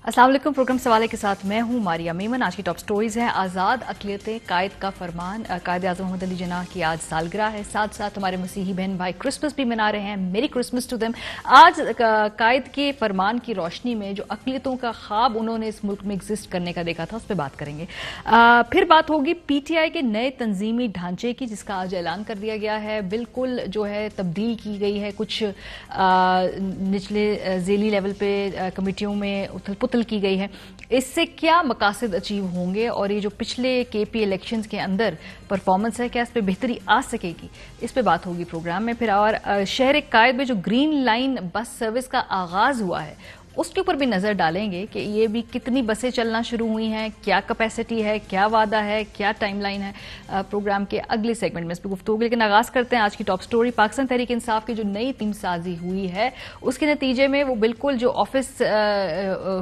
अस्सलाम वालेकुम। प्रोग्राम सवाले के साथ मैं हूं मारिया मेमन। आज की टॉप स्टोरीज हैं। आज़ाद अक़लियतें, कायद का फरमान। कायद आज़म मोहम्मद अली जिन्नाह की आज सालगिरह है। साथ साथ हमारे मसीही बहन भाई क्रिसमस भी मना रहे हैं। मेरी क्रिसमस टू देम। आज कायद के फरमान की रोशनी में जो अक़लियतों का ख्वाब उन्होंने इस मुल्क में एग्जिस्ट करने का देखा था, उस पर बात करेंगे। फिर बात होगी PTI के नए तंजीमी ढांचे की, जिसका आज ऐलान कर दिया गया है। बिल्कुल जो है तब्दील की गई है, कुछ निचले ज़ेली लेवल पे कमेटियों में उथल पुथल की गई है। इससे क्या मकासद अचीव होंगे और ये जो पिछले KP इलेक्शंस के अंदर परफॉर्मेंस है, क्या इस पे बेहतरी आ सकेगी, इस पे बात होगी प्रोग्राम में। फिर और शहर कायद में जो ग्रीन लाइन बस सर्विस का आगाज हुआ है, उसके ऊपर भी नज़र डालेंगे कि ये भी कितनी बसें चलना शुरू हुई हैं, क्या कैपेसिटी है, क्या वादा है, क्या टाइमलाइन है। प्रोग्राम के अगले सेगमेंट में इस पर गुफ्तगू। लेकिन आगाज़ करते हैं आज की टॉप स्टोरी। पाकिस्तान तहरीक इंसाफ की जो नई टीम साजी हुई है, उसके नतीजे में वो बिल्कुल जो ऑफिस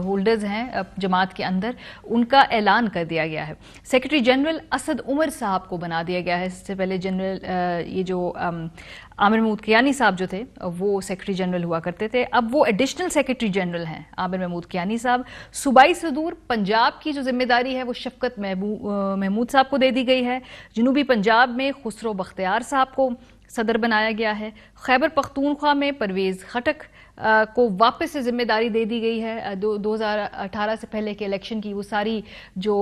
होल्डर्स हैं जमात के अंदर, उनका ऐलान कर दिया गया है। सेक्रेटरी जनरल असद उमर साहब को बना दिया गया है। इससे पहले जनरल ये जो आमिर महमूद कियानी साहब जो थे, वो सेक्रेटरी जनरल हुआ करते थे। अब वो एडिशनल सेक्रेटरी जनरल हैं, आमिर महमूद कियानी साहब। सूबाई सदूर पंजाब की जो जिम्मेदारी है वो शफकत महमूद साहब को दे दी गई है। जनूबी पंजाब में खुसरो बख्तियार साहब को सदर बनाया गया है। खैबर पख्तूनख्वा में परवेज़ खटक को वापस से जिम्मेदारी दे दी गई है। 2018 से पहले के इलेक्शन की वो सारी जो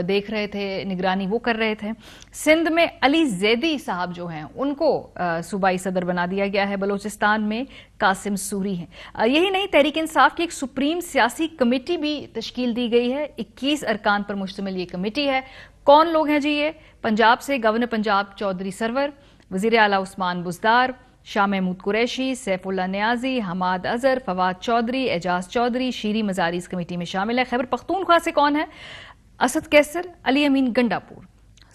देख रहे थे, निगरानी वो कर रहे थे। सिंध में अली जैदी साहब जो हैं, उनको सूबाई सदर बना दिया गया है। बलोचिस्तान में कासिम सूरी हैं। यही नहीं, तहरीक इंसाफ की एक सुप्रीम सियासी कमेटी भी तश्कील दी गई है। 21 अरकान पर मुश्तमिल ये कमेटी है। कौन लोग हैं जी ये? पंजाब से गवर्नर पंजाब चौधरी सरवर, वजीर आला उस्मान बुज़दार, शाह महमूद कुरैशी, सैफुल्ला नियाजी, हमाद अजहर, फवाद चौधरी, एजाज चौधरी, शीरी मजारी इस कमेटी में शामिल है। खैबर पख्तूनख्वा से कौन है? असद कैसर, अली अमीन गंडापुर।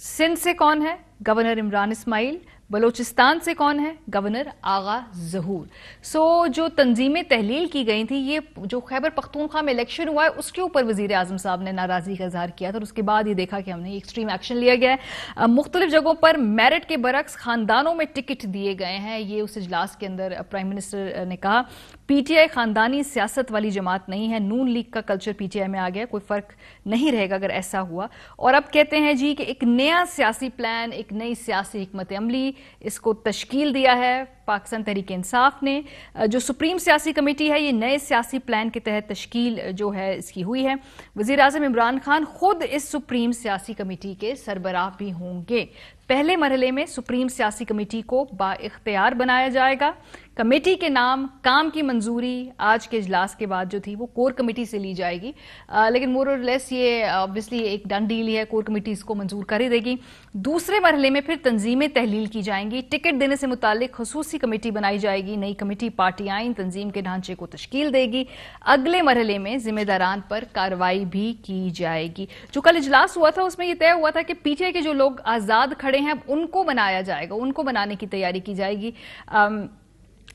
सिंध से कौन है? गवर्नर इमरान इस्माइल। बलोचिस्तान से कौन है? गवर्नर आगा जहूर। जो तंजीमें तहलील की गई थी, ये जो खैबर पख्तूनख्वा में इलेक्शन हुआ है, उसके ऊपर वजीर आजम साहब ने नाराजगी का इजहार किया था और उसके बाद ये देखा कि हमने एक्सट्रीम एक्शन लिया गया है। मुख्तलिफ जगहों पर मेरिट के बरक्स खानदानों में टिकट दिए गए हैं। ये उस इजलास के अंदर प्राइम मिनिस्टर ने कहा, PTI खानदानी सियासत वाली जमात नहीं है। नून लीग का कल्चर PTI में आ गया, कोई फर्क नहीं रहेगा अगर ऐसा हुआ। और अब कहते हैं जी कि एक नया सियासी प्लान, एक नई सियासी हिकमत अमली, इसको तश्कील दिया है पाकिस्तान तहरीक इंसाफ ने। जो सुप्रीम सियासी कमेटी है, ये नए सियासी प्लान के तहत तश्कील जो है इसकी हुई है। वजीर आज़म इमरान खान खुद इस सुप्रीम सियासी कमेटी के सरबराह भी होंगे। पहले मरहले में सुप्रीम सियासी कमेटी को बाइख्तियार बनाया जाएगा। कमेटी के नाम, काम की मंजूरी आज के इजलास के बाद जो थी वो कोर कमेटी से ली जाएगी। लेकिन मोर और लेस ये ऑब्वियसली एक डन डील ही है, कोर कमेटी इसको मंजूर कर ही देगी। दूसरे मरहले में फिर तंजीमें तहलील की जाएंगी। टिकट देने से मुतालिक खसूसी कमेटी बनाई जाएगी। नई कमेटी पार्टी आइन तंजीम के ढांचे को तश्कील देगी। अगले मरहले में जिम्मेदारान पर कार्रवाई भी की जाएगी। जो कल इजलास हुआ था, उसमें यह तय हुआ था कि PTI के जो लोग आज़ाद खड़े हैं, उनको बनाया जाएगा, उनको बनाने की तैयारी की जाएगी।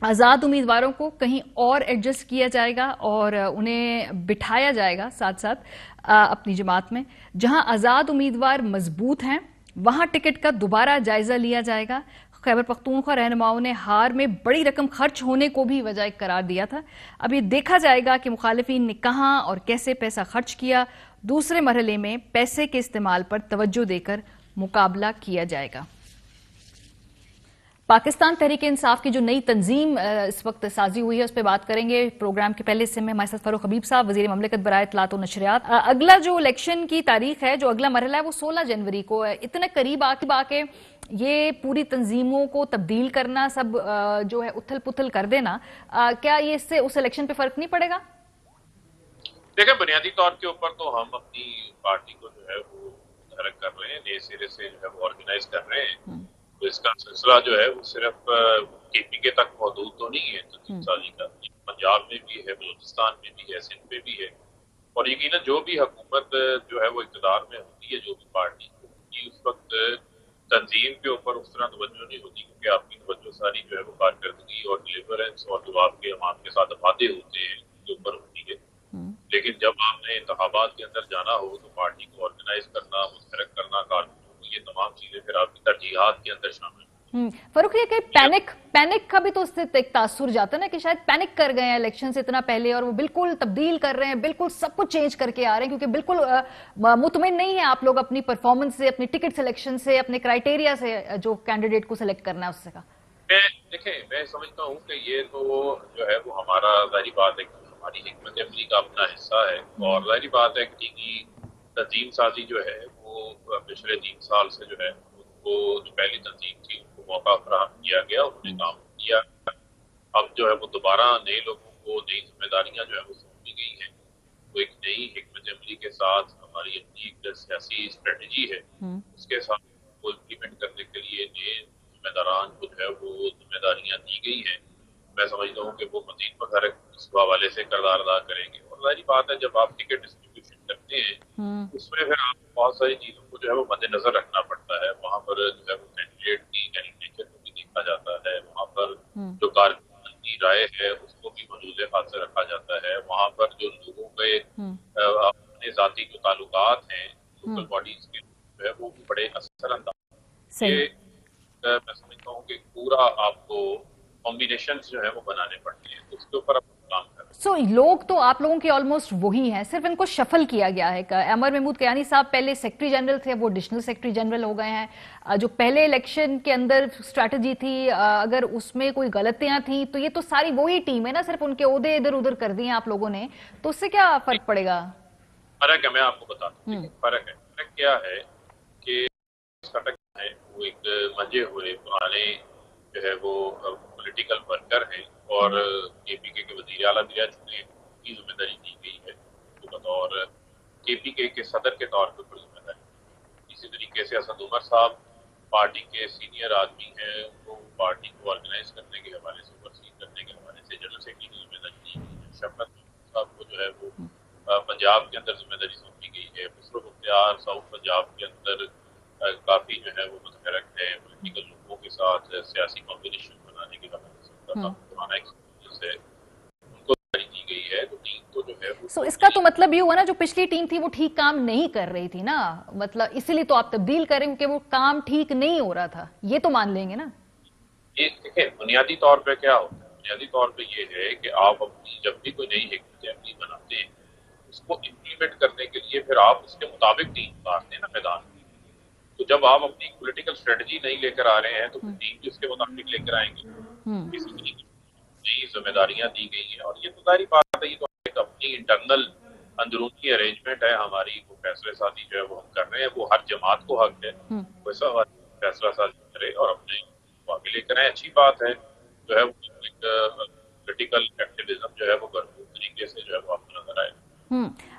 आज़ाद उम्मीदवारों को कहीं और एडजस्ट किया जाएगा और उन्हें बिठाया जाएगा साथ साथ अपनी जमात में। जहां आज़ाद उम्मीदवार मजबूत हैं, वहां टिकट का दोबारा जायजा लिया जाएगा। खैबर पख्तूनख्वा रहनुमाओं ने हार में बड़ी रकम खर्च होने को भी वजह करार दिया था। अब ये देखा जाएगा कि मुखालिफिन ने कहां और कैसे पैसा खर्च किया। दूसरे मरहले में पैसे के इस्तेमाल पर तवज्जो देकर मुकाबला किया जाएगा। पाकिस्तान तहरीक इंसाफ की जो नई तंजीम इस वक्त साजी हुई है, उस पर बात करेंगे। प्रोग्राम के पहले हिस्से में हमारे साथ फारूक हबीब साहब, वजीर ममलिकत बराए इत्तलात व नशरियात। अगला जो इलेक्शन की तारीख है, जो अगला मरहला है, वो 16 जनवरी को है। इतने करीब आके ये पूरी तंजीमों को तब्दील करना, सब जो है उथल पुथल कर देना, क्या ये इससे उस इलेक्शन पे फर्क नहीं पड़ेगा? देखिए, बुनियादी तौर के ऊपर तो हम अपनी पार्टी को जो है वो मुतहरक कर रहे हैं, नए सिरे से जो है वो ऑर्गेनाइज कर रहे हैं। तो इसका सिलसिला जो है वो सिर्फ KP के तक महदूद तो नहीं है तंजीम साजी का। पंजाब में भी है, बलूचिस्तान में भी है, सिंध में भी है। और यकीनन जो भी हुकूमत जो है वो इक़्तिदार में होती है, जो भी पार्टी होती, उस वक्त तंजीम के ऊपर उस तरह तवज्जो नहीं होती, क्योंकि आपकी तवज्जो सारी जो है वो कारकर्दगी और डिलीवरेंस और जो आपके अवाम के साथ वादे होते हैं के ऊपर होती है। लेकिन जब आपने इंतखाबात के अंदर जाना हो तो पार्टी को ऑर्गेनाइज करना, मुतहरक करना, कारकुनों को, ये तमाम चीजें फिर आपकी तरजीहात के अंदर शामिल फरूख, ये कहीं पैनिक का भी तो उससे एक तासुर जाता है ना कि शायद पैनिक कर गए हैं इलेक्शन से इतना पहले और वो बिल्कुल तब्दील कर रहे हैं, बिल्कुल सब कुछ चेंज करके आ रहे हैं क्योंकि बिल्कुल मुतमिन नहीं है आप लोग अपनी परफॉर्मेंस से, अपनी टिकट सिलेक्शन से, अपने क्राइटेरिया से जो कैंडिडेट को सिलेक्ट करना है उससे का। मैं समझता हूँ कि ये तो जो है वो हमारा जाहिर बात है, हमारी हिकमत अमली का अपना हिस्सा है और जाहिर बात है कि तंजीम साजी जो है वो पिछले 3 साल से जो है उनको जो पहली तंजीम थी उनको मौका फराहम किया गया, उन्होंने काम किया। अब जो है वो दोबारा नए लोगों को नई जिम्मेदारियां जो है वो सौंपी गई हैं, तो एक नई हिकमत अमली के साथ हमारी अपनी एक सियासी स्ट्रेटजी है, उसके साथ वो इम्प्लीमेंट करने के लिए नए जिम्मेदारान को जो है वो जिम्मेदारियां दी गई हैं। मैं समझता हूँ कि वो मजीद मुतहरक इस हवाले से किरदार अदा करेंगे और जाहिर बात है जब आप टिकट डिस्ट्रीब्यूशन करते हैं उसमें फिर आपको बहुत सारी चीजों को जो है वो मद्देनजर रखना पड़ता है। वहाँ पर जो है वो कैंडिडेट की कैंडिडेचर को भी देखा जाता है, वहाँ पर जो कारकुन की राय है उसको भी मौजूद हाथ से रखा जाता है, वहाँ पर जो लोगों के अपने जाती जो ताल्लुकात हैं लोकल बॉडीज के जो है वो भी बड़े असरअंदाज। मैं समझता हूँ कि पूरा आपको कॉम्बिनेशन जो है वो बनाने पड़ते हैं, तो उसके ऊपर आप काम कर रहे हैं। लोग तो आप लोगों के ऑलमोस्ट वही हैं, सिर्फ इनको शफल किया गया है। अमर महमूद कयानी साहब पहले सेक्रेटरी जनरल थे, वो एडिशनल सेक्रेटरी जनरल हो गए हैं। जो पहले इलेक्शन के अंदर स्ट्रैटेजी थी, अगर उसमें कोई गलतियां थी तो ये तो सारी वही टीम है ना, सिर्फ उनके ओहदे इधर उधर कर दिए आप लोगों ने, तो उससे क्या फर्क पड़ेगा? फर्क है, मैं आपको बताता हूँ फर्क है। फर्क क्या है कि है वो एक मंजे हुए पुराने जो है वो पॉलिटिकल वर्कर हैं और केपीके के वजीर आला भी रह चुके हैं, उनकी जिम्मेदारी दी गई है तो बतौर केपीके के सदर के तौर पर जिम्मेदारी। इसी तरीके से असद उमर साहब पार्टी के सीनियर आदमी हैं, उनको पार्टी को ऑर्गेनाइज करने के हवाले से, ओवरसी करने के हवाले से जनरल सेक्रेटरी की जिम्मेदारी दी गई है। शफकत साहब को जो है वो पंजाब के अंदर जिम्मेदारी सौंपी गई है। मुशर्रफ मुख्तार साउथ पंजाब के अंदर काफी जो है वो मुतहरक है, पॉलिटिकल लोगों के साथ सियासी कॉम्बिनेशन बनाने के हवाले से पुराना एक्सपीरियंस है, उनको दी गई है। तो टीम को जो है इसका तो मतलब ये हुआ ना जो पिछली टीम थी वो ठीक काम नहीं कर रही थी ना, मतलब इसीलिए तो आप तब्दील करें क्योंकि वो काम ठीक नहीं हो रहा था, ये तो मान लेंगे ना। ये देखिए बुनियादी तौर पे क्या होता है, बुनियादी तौर पे ये है कि आप अपनी जब भी कोई नई हिकमत अमली बनाते हैं उसको इम्प्लीमेंट करने के लिए फिर आप उसके मुताबिक टीम उतारते हैं ना मैदान में। तो जब आप अपनी पॉलिटिकल स्ट्रेटजी नहीं लेकर आ रहे हैं तो टीम भी उसके मुताबिक लेकर आएंगे। किसी तरीके की नई जिम्मेदारियां दी गई हैं और ये तो सारी बात है, ये तो एक अपनी इंटरनल अंदरूनी अरेंजमेंट है हमारी, वो फैसले साजी जो है वो हम कर रहे हैं, वो हर जमात को हक है वैसा फैसला साजी करे और अपने आगे लेकर आए। अच्छी बात है जो है वो एक पॉलिटिकल एक्टिविज्म जो है वो भरपूर तरीके से जो है वो आपको नजर आए।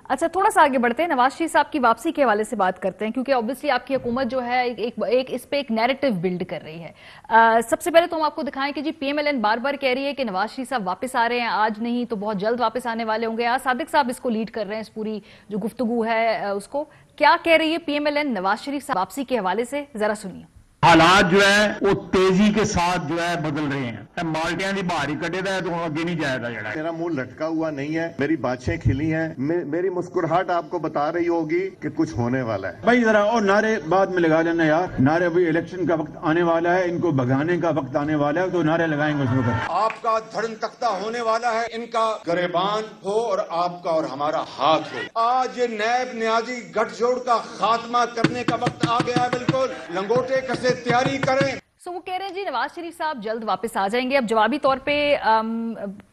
अच्छा, थोड़ा सा आगे बढ़ते हैं, नवाज शरीफ साहब की वापसी के हवाले से बात करते हैं क्योंकि ऑब्वियसली आपकी हुकूमत जो है एक इस पे एक नैरेटिव बिल्ड कर रही है। सबसे पहले तो हम आपको दिखाएं कि जी पीएमएलएन बार बार कह रही है कि नवाज शरीफ साहब वापस आ रहे हैं, आज नहीं तो बहुत जल्द वापस आने वाले होंगे। आज सादिक साहब इसको लीड कर रहे हैं, इस पूरी जो गुफ्तगू है उसको। क्या कह रही है पीएमएलएन नवाज शरीफ साहब वापसी के हवाले से, जरा सुनिए। हालात जो है वो तेजी के साथ जो है बदल रहे हैं। माल्टियां की बाहर ही कटेगा है तो आगे नहीं जाएगा। जरा मेरा मुंह लटका हुआ नहीं है, मेरी बातें खिली हैं, मेरी मुस्कुराहट आपको बता रही होगी कि कुछ होने वाला है। भाई जरा और नारे बाद में लगा लेना यार, नारे अभी इलेक्शन का वक्त आने वाला है, इनको भगाने का वक्त आने वाला है तो नारे लगाएंगे उसमें पर। आपका धर्म तख्ता होने वाला है, इनका गरेबान हो और आपका और हमारा हाथ हो। आज नैब न्याजी गठजोड़ का खात्मा करने का वक्त आ गया है, बिल्कुल लंगोटे कसे तैयारी करें। वो कह रहे हैं जी नवाज शरीफ साहब जल्द वापस आ जाएंगे। अब जवाबी तौर पे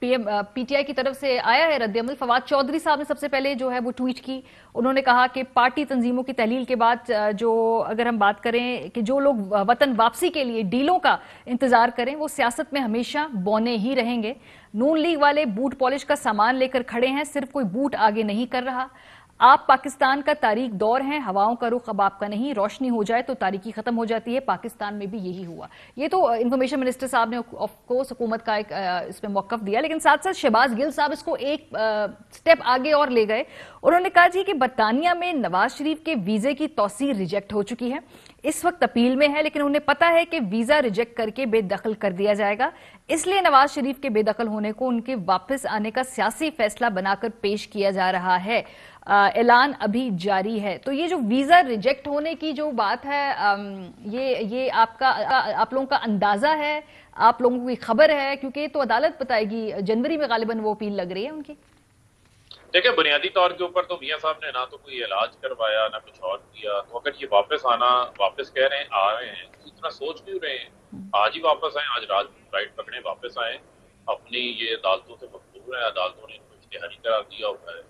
पीटीआई की तरफ से आया है रद्द-ए-अमल। फवाद चौधरी साहब ने सबसे पहले जो है वो ट्वीट की, उन्होंने कहा कि पार्टी तंजीमों की तहलील के बाद जो अगर हम बात करें कि जो लोग वतन वापसी के लिए डीलों का इंतजार करें वो सियासत में हमेशा बौने ही रहेंगे। नून लीग वाले बूट पॉलिश का सामान लेकर खड़े हैं, सिर्फ कोई बूट आगे नहीं कर रहा। आप पाकिस्तान का तारीख दौर हैं, हवाओं का रुख अब आपका नहीं, रोशनी हो जाए तो तारीकी खत्म हो जाती है। पाकिस्तान में भी यही हुआ। ये तो इंफॉर्मेशन मिनिस्टर साहब ने ऑफ कोर्स हुकूमत का एक इसमें मौकफ दिया, लेकिन साथ साथ शहबाज गिल साहब इसको एक स्टेप आगे और ले गए। उन्होंने कहा जी कि बरतानिया में नवाज शरीफ के वीजे की तौसीर रिजेक्ट हो चुकी है, इस वक्त अपील में है, लेकिन उन्हें पता है कि वीजा रिजेक्ट करके बेदखल कर दिया जाएगा, इसलिए नवाज शरीफ के बेदखल होने को उनके वापस आने का सियासी फैसला बनाकर पेश किया जा रहा है। ऐलान अभी जारी है। तो ये जो वीजा रिजेक्ट होने की जो बात है, ये आप लोगों का अंदाजा है, आप लोगों की खबर है, क्योंकि तो अदालत बताएगी, जनवरी में गालिबन वो अपील लग रही है उनकी। देखिए, बुनियादी तौर के ऊपर तो मियां साहब ने ना तो कोई इलाज करवाया ना कुछ और किया, तो अगर ये वापस कह रहे हैं, आ रहे हैं, तो इतना सोच क्यों रहे हैं? आज ही वापस आए, आज रात फ्लाइट पकड़े वापस आए, अपनी ये अदालतों से मकबूल है, अदालतों ने इनको इश्तिहारी करार दिया हुआ है,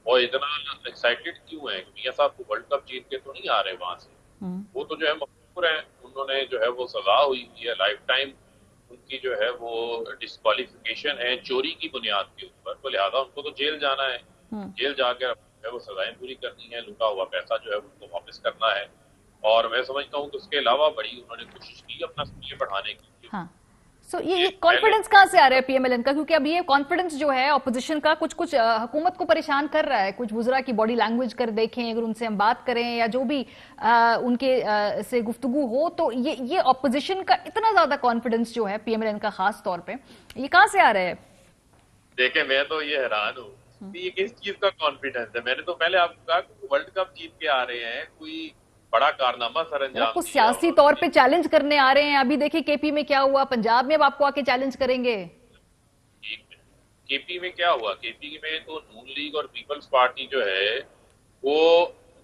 और इतना एक्साइटेड क्यों है? मियां साहब को वर्ल्ड कप जीत के तो नहीं आ रहे वहां से, वो तो जो है मकबूल है, उन्होंने जो है वो सजा हुई है, लाइफ टाइम उनकी जो है वो डिस्क्वालिफिकेशन है चोरी की बुनियाद के ऊपर, तो लिहाजा उनको तो जेल जाना है, जेल जाकर वो सजाएं पूरी करनी है, लूटा हुआ पैसा जो है उनको वापस करना है। और मैं समझता हूँ कि उसके अलावा बड़ी उन्होंने कोशिश की अपना स्किल बढ़ाने की। हाँ। ये कॉन्फिडेंस कहाँ से आ रहा है पीएमएलएन का? क्योंकि अब ये कॉन्फिडेंस जो है ऑपोजिशन का कुछ हुकूमत को परेशान कर रहा है। कुछ वुज़रा की बॉडी लैंग्वेज कर देखें, अगर उनसे हम बात करें या जो भी उनके से गुफ्तगू हो, तो ये ऑपोजिशन का इतना ज्यादा कॉन्फिडेंस जो है पीएमएलएन का खास तौर पे, ये कहाँ से आ रहा है? देखें, मैं तो ये हैरान हूँ ये किस चीज का कॉन्फिडेंस है। मैंने तो पहले आपको कहा कि वर्ल्ड कप जीत के आ रहे हैं, कोई बड़ा कारनामा सरअंजाम कुछ सियासी तौर पे चैलेंज करने आ रहे हैं। अभी देखिए केपी में क्या हुआ, पंजाब में अब आपको आके चैलेंज करेंगे। केपी में क्या हुआ? केपी में तो नून लीग और पीपल्स पार्टी जो है वो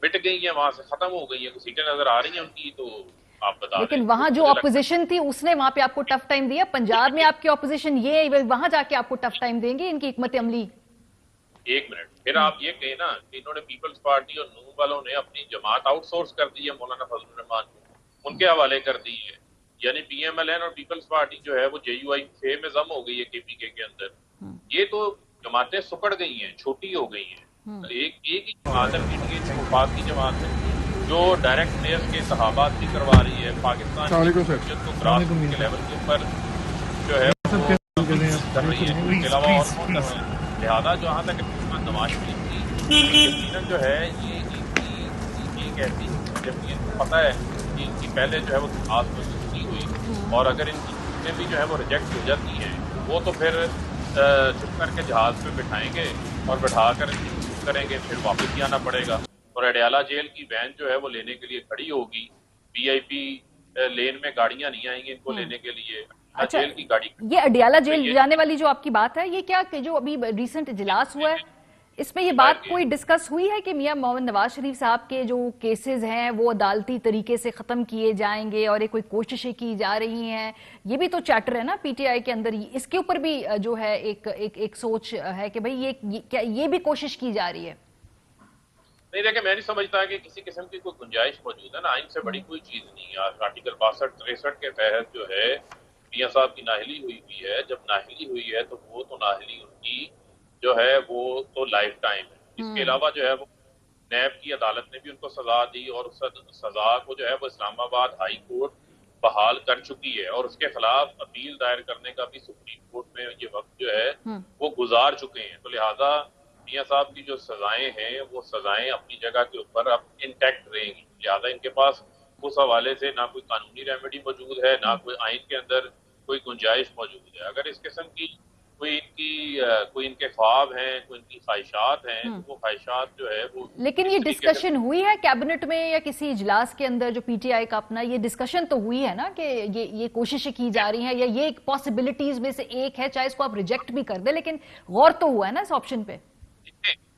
मिट गई है, वहां से खत्म हो गई है, सीटें नजर आ रही है उनकी, तो आप बता। लेकिन वहां जो ऑपोजिशन थी उसने वहां पे आपको टफ टाइम दिया। पंजाब में आपकी ऑपोजिशन ये वहां जाके आपको टफ टाइम देंगे इनकी हिकमत अमली। एक मिनट, फिर आप ये कहे ना कि इन्होंने पीपल्स पार्टी और नून वालों ने अपनी जमात आउटसोर्स कर दी है, मौलाना फजलुर रहमान को उनके हवाले कर दी है, यानी पीएमएलएन और पीपल्स पार्टी जो है वो जेयूआई से में जम हो गई है केपीके के अंदर। ये तो जमातें सुकड़ गई हैं, छोटी हो गई हैं। एक ही जमात है पीटीआई वफाक की जमात है जो डायरेक्ट मेयर्स के इंतखाबात भी करवा रही है, पाकिस्तान को ग्रास रूट के लेवल के ऊपर जो है कर रही है, इसके अलावा और कौन कर रहे हैं। लिहाजा जहाँ तक नवाज शरीफ की जो है ये एक ऐसी, जबकि इनको पता है कि इनकी पहले जो है वो खास मजबूती हुई, और अगर इनकी भी जो है वो रिजेक्ट हो जाती है, वो तो फिर चुप करके जहाज पे बिठाएंगे और बैठा कर करेंगे, फिर वापस ही आना पड़ेगा। और अडियाला जेल की वैन जो है वो लेने के लिए खड़ी होगी, वीआईपी लेन में गाड़ियां नहीं आएंगी इनको लेने के लिए। अच्छा, जेल की गाड़ी, ये अडियाला जेल जाने वाली जो आपकी बात है, ये क्या जो अभी रिसेंट इजलास हुआ है इसमें ये बात कोई डिस्कस हुई है कि मियां मोहम्मद नवाज शरीफ साहब के जो केसेस हैं वो अदालती तरीके से खत्म किए जाएंगे और ये कोई कोशिशें की जा रही हैं? ये भी तो चैटर है ना पीटीआई के अंदर, इसके ऊपर भी जो है एक सोच है कि भाई क्या ये भी कोशिश की जा रही है? नहीं, देखिए, मैं नहीं समझता कि किसी किस्म की कोई गुंजाइश मौजूद है ना, आइन से बड़ी कोई चीज नहीं है। आर्टिकल 62-63 के तहत जो है मियां साहब की नाहली हुई है, जब नाहली हुई है तो वो तो नाहली उनकी जो है वो तो लाइफ टाइम है। इसके अलावा जो है वो नैब की अदालत ने भी उनको सजा दी, और उस सजा को जो है वो इस्लामाबाद हाई कोर्ट बहाल कर चुकी है, और उसके खिलाफ अपील दायर करने का भी सुप्रीम कोर्ट में ये वक्त जो है वो गुजार चुके हैं। तो लिहाजा मियां साहब की जो सजाएं हैं वो सजाएं अपनी जगह के ऊपर अब इंटैक्ट रहेंगी। लिहाजा इनके पास उस हवाले से ना कोई कानूनी रेमेडी मौजूद है, ना कोई आइन के अंदर कोई गुंजाइश मौजूद है। अगर इस किस्म की कोई इनके ख्वाब हैं, कोई इनकी ख्वाहिशात हैं, तो वो ख्वाहिशात जो है वो। लेकिन ये डिस्कशन हुई है कैबिनेट में या किसी इजलास के अंदर जो पीटीआई का अपना, ये डिस्कशन तो हुई है ना कि ये कोशिशें की जा रही हैं, या ये एक पॉसिबिलिटीज में से एक है, चाहे इसको आप रिजेक्ट भी कर दे, लेकिन गौर तो हुआ है ना इस ऑप्शन पे।